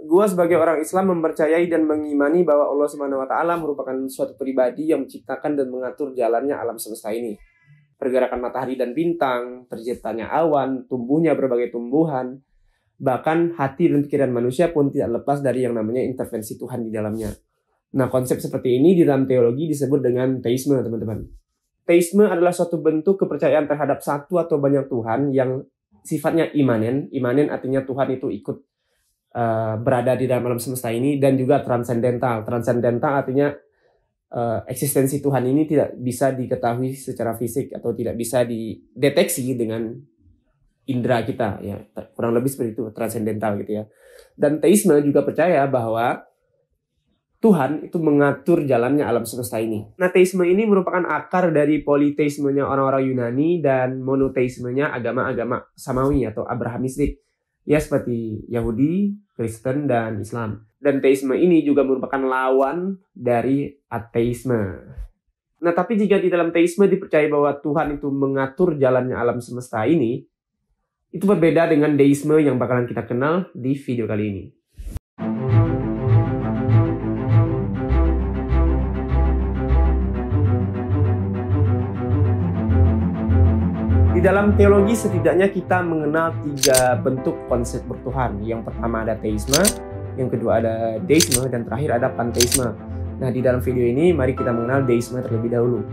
Gua sebagai orang Islam mempercayai dan mengimani bahwa Allah Subhanahu wa taala merupakan suatu pribadi yang menciptakan dan mengatur jalannya alam semesta ini. Pergerakan matahari dan bintang, terciptanya awan, tumbuhnya berbagai tumbuhan, bahkan hati dan pikiran manusia pun tidak lepas dari yang namanya intervensi Tuhan di dalamnya. Nah, konsep seperti ini di dalam teologi disebut dengan teisme, teman-teman. Teisme adalah suatu bentuk kepercayaan terhadap satu atau banyak Tuhan yang sifatnya imanen. Imanen artinya Tuhan itu ikut berada di dalam alam semesta ini, dan juga transendental. Transendental artinya eksistensi Tuhan ini tidak bisa diketahui secara fisik atau tidak bisa dideteksi dengan indera kita, ya kurang lebih seperti itu, transendental gitu ya. Dan teisme juga percaya bahwa Tuhan itu mengatur jalannya alam semesta ini. Nah, teisme ini merupakan akar dari politeismenya orang-orang Yunani dan monoteismenya agama-agama Samawi atau Abrahamistik, ya seperti Yahudi, Kristen, dan Islam. Dan teisme ini juga merupakan lawan dari ateisme. Nah, tapi jika di dalam teisme dipercaya bahwa Tuhan itu mengatur jalannya alam semesta ini, itu berbeda dengan deisme yang bakalan kita kenal di video kali ini. Di dalam teologi setidaknya kita mengenal 3 bentuk konsep bertuhan. Yang pertama ada teisme, yang kedua ada deisme, dan terakhir ada panteisme. Nah, di dalam video ini mari kita mengenal deisme terlebih dahulu.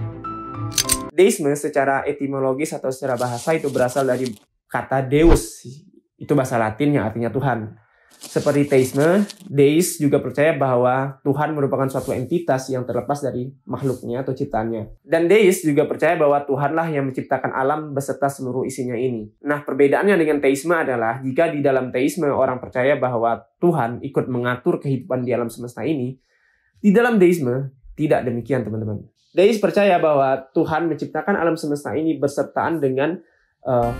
Deisme secara etimologis atau secara bahasa itu berasal dari kata deus. Itu bahasa Latin yang artinya Tuhan. Seperti teisme, deis juga percaya bahwa Tuhan merupakan suatu entitas yang terlepas dari makhluknya atau ciptaannya. Dan deis juga percaya bahwa Tuhanlah yang menciptakan alam beserta seluruh isinya ini. Nah, perbedaannya dengan teisme adalah jika di dalam teisme orang percaya bahwa Tuhan ikut mengatur kehidupan di alam semesta ini, di dalam deisme tidak demikian, teman-teman. Deis percaya bahwa Tuhan menciptakan alam semesta ini bersertaan dengan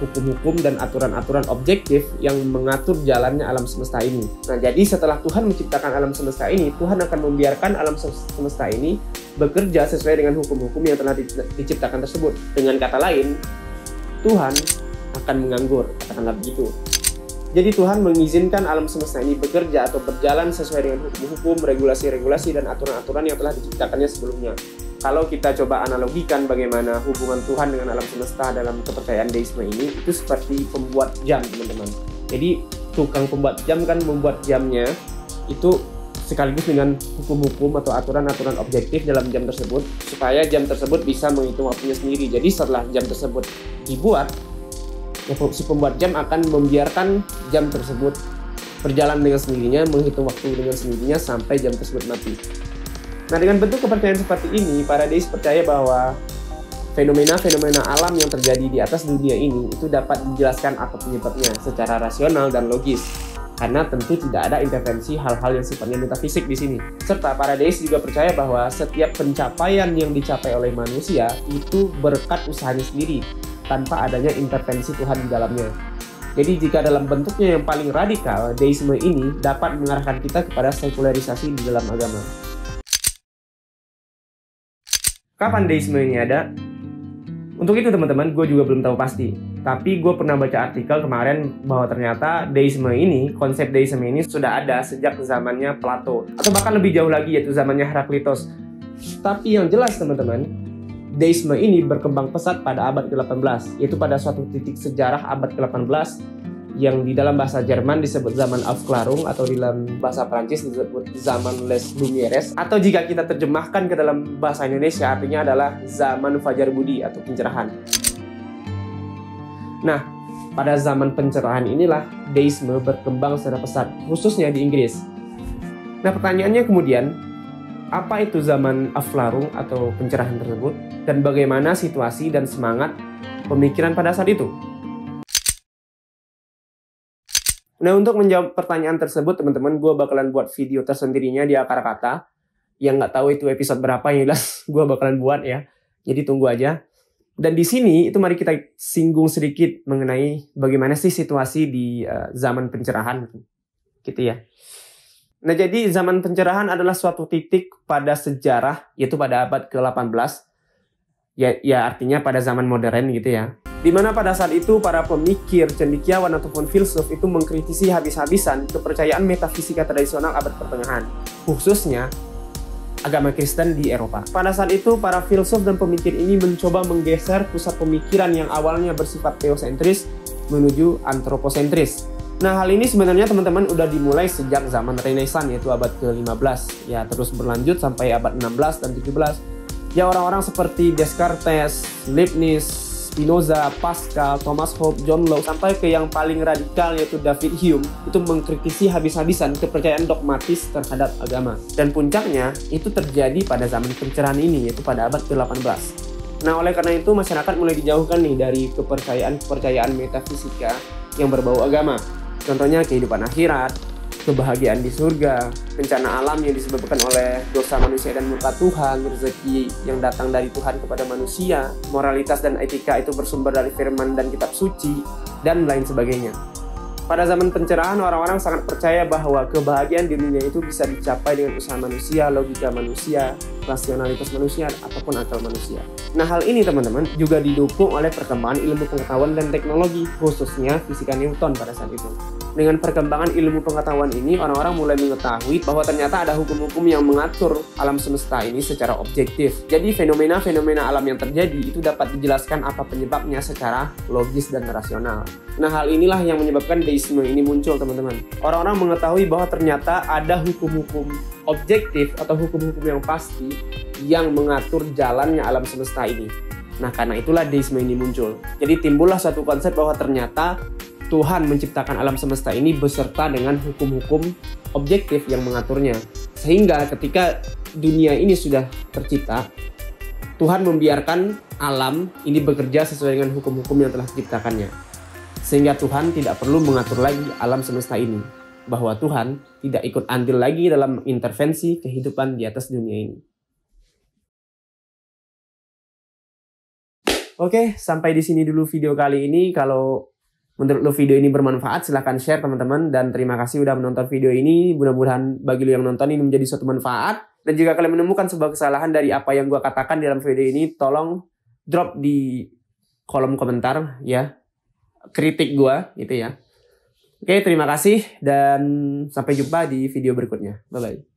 hukum-hukum dan aturan-aturan objektif yang mengatur jalannya alam semesta ini. Nah, jadi setelah Tuhan menciptakan alam semesta ini, Tuhan akan membiarkan alam semesta ini bekerja sesuai dengan hukum-hukum yang telah diciptakan tersebut. Dengan kata lain, Tuhan akan menganggur, katakanlah begitu. Jadi Tuhan mengizinkan alam semesta ini bekerja atau berjalan sesuai dengan hukum-hukum, regulasi-regulasi, dan aturan-aturan yang telah diciptakannya sebelumnya. Kalau kita coba analogikan bagaimana hubungan Tuhan dengan alam semesta dalam kepercayaan deisme ini, itu seperti pembuat jam, teman-teman. Jadi tukang pembuat jam kan membuat jamnya itu sekaligus dengan hukum-hukum atau aturan-aturan objektif dalam jam tersebut, supaya jam tersebut bisa menghitung waktunya sendiri. Jadi setelah jam tersebut dibuat, si pembuat jam akan membiarkan jam tersebut berjalan dengan sendirinya, menghitung waktu dengan sendirinya sampai jam tersebut mati. Nah, dengan bentuk kepercayaan seperti ini, para deis percaya bahwa fenomena-fenomena alam yang terjadi di atas dunia ini itu dapat dijelaskan apa penyebabnya secara rasional dan logis. Karena tentu tidak ada intervensi hal-hal yang sifatnya metafisik di sini. Serta para deis juga percaya bahwa setiap pencapaian yang dicapai oleh manusia itu berkat usahanya sendiri, tanpa adanya intervensi Tuhan di dalamnya. Jadi jika dalam bentuknya yang paling radikal, deisme ini dapat mengarahkan kita kepada sekularisasi di dalam agama. Kapan deisme ini ada? Untuk itu teman-teman, gue juga belum tahu pasti. Tapi gue pernah baca artikel kemarin bahwa ternyata deisme ini, konsep deisme ini sudah ada sejak zamannya Plato. Atau bahkan lebih jauh lagi, yaitu zamannya Heraklitos. Tapi yang jelas teman-teman, deisme ini berkembang pesat pada abad ke-18. Yaitu pada suatu titik sejarah abad ke-18 yang di dalam bahasa Jerman disebut zaman Aufklärung, atau di dalam bahasa Prancis disebut zaman Les Lumières, atau jika kita terjemahkan ke dalam bahasa Indonesia artinya adalah zaman Fajar Budi atau pencerahan. Nah, pada zaman pencerahan inilah deisme berkembang secara pesat, khususnya di Inggris. Nah, pertanyaannya kemudian, apa itu zaman Aufklärung atau pencerahan tersebut, dan bagaimana situasi dan semangat pemikiran pada saat itu? Nah, untuk menjawab pertanyaan tersebut, teman-teman, gue bakalan buat video tersendirinya di akar kata. Yang nggak tahu itu episode berapa, yang jelas gue bakalan buat ya. Jadi tunggu aja. Dan di sini, itu mari kita singgung sedikit mengenai bagaimana sih situasi di zaman pencerahan. Gitu ya. Nah, jadi zaman pencerahan adalah suatu titik pada sejarah, yaitu pada abad ke-18. Ya artinya pada zaman modern gitu ya. Di mana pada saat itu para pemikir, cendekiawan ataupun filsuf itu mengkritisi habis-habisan kepercayaan metafisika tradisional abad pertengahan, khususnya agama Kristen di Eropa. Pada saat itu para filsuf dan pemikir ini mencoba menggeser pusat pemikiran yang awalnya bersifat teosentris menuju antroposentris. Nah, hal ini sebenarnya teman-teman udah dimulai sejak zaman Renaissance, yaitu abad ke-15, ya terus berlanjut sampai abad 16 dan 17. Ya, orang-orang seperti Descartes, Leibniz, Spinoza, Pascal, Thomas Hobbes, John Locke, sampai ke yang paling radikal yaitu David Hume, itu mengkritisi habis-habisan kepercayaan dogmatis terhadap agama. Dan puncaknya itu terjadi pada zaman pencerahan ini, yaitu pada abad ke-18. Nah, oleh karena itu masyarakat mulai dijauhkan nih dari kepercayaan metafisika yang berbau agama. Contohnya kehidupan akhirat, kebahagiaan di surga, bencana alam yang disebabkan oleh dosa manusia dan murka Tuhan, rezeki yang datang dari Tuhan kepada manusia, moralitas dan etika itu bersumber dari firman dan kitab suci, dan lain sebagainya. Pada zaman pencerahan, orang-orang sangat percaya bahwa kebahagiaan di dunia itu bisa dicapai dengan usaha manusia, logika manusia, rasionalitas manusia, ataupun akal manusia. Nah, hal ini teman-teman juga didukung oleh perkembangan ilmu pengetahuan dan teknologi, khususnya fisika Newton pada saat itu. Dengan perkembangan ilmu pengetahuan ini, orang-orang mulai mengetahui bahwa ternyata ada hukum-hukum yang mengatur alam semesta ini secara objektif. Jadi fenomena-fenomena alam yang terjadi itu dapat dijelaskan apa penyebabnya secara logis dan rasional. Nah, hal inilah yang menyebabkan deisme ini muncul, teman-teman. Orang-orang mengetahui bahwa ternyata ada hukum-hukum objektif atau hukum-hukum yang pasti yang mengatur jalannya alam semesta ini. Nah, karena itulah deisme ini muncul. Jadi timbullah suatu konsep bahwa ternyata Tuhan menciptakan alam semesta ini beserta dengan hukum-hukum objektif yang mengaturnya. Sehingga ketika dunia ini sudah tercipta, Tuhan membiarkan alam ini bekerja sesuai dengan hukum-hukum yang telah diciptakannya. Sehingga Tuhan tidak perlu mengatur lagi alam semesta ini. Bahwa Tuhan tidak ikut andil lagi dalam intervensi kehidupan di atas dunia ini. Oke, sampai di sini dulu video kali ini. Kalau menurut lo video ini bermanfaat, silahkan share teman-teman. Dan terima kasih udah menonton video ini. Mudah-mudahan bagi lo yang nonton ini menjadi suatu manfaat. Dan jika kalian menemukan sebuah kesalahan dari apa yang gue katakan dalam video ini, tolong drop di kolom komentar ya. Kritik gue gitu ya. Oke, terima kasih dan sampai jumpa di video berikutnya. Bye-bye.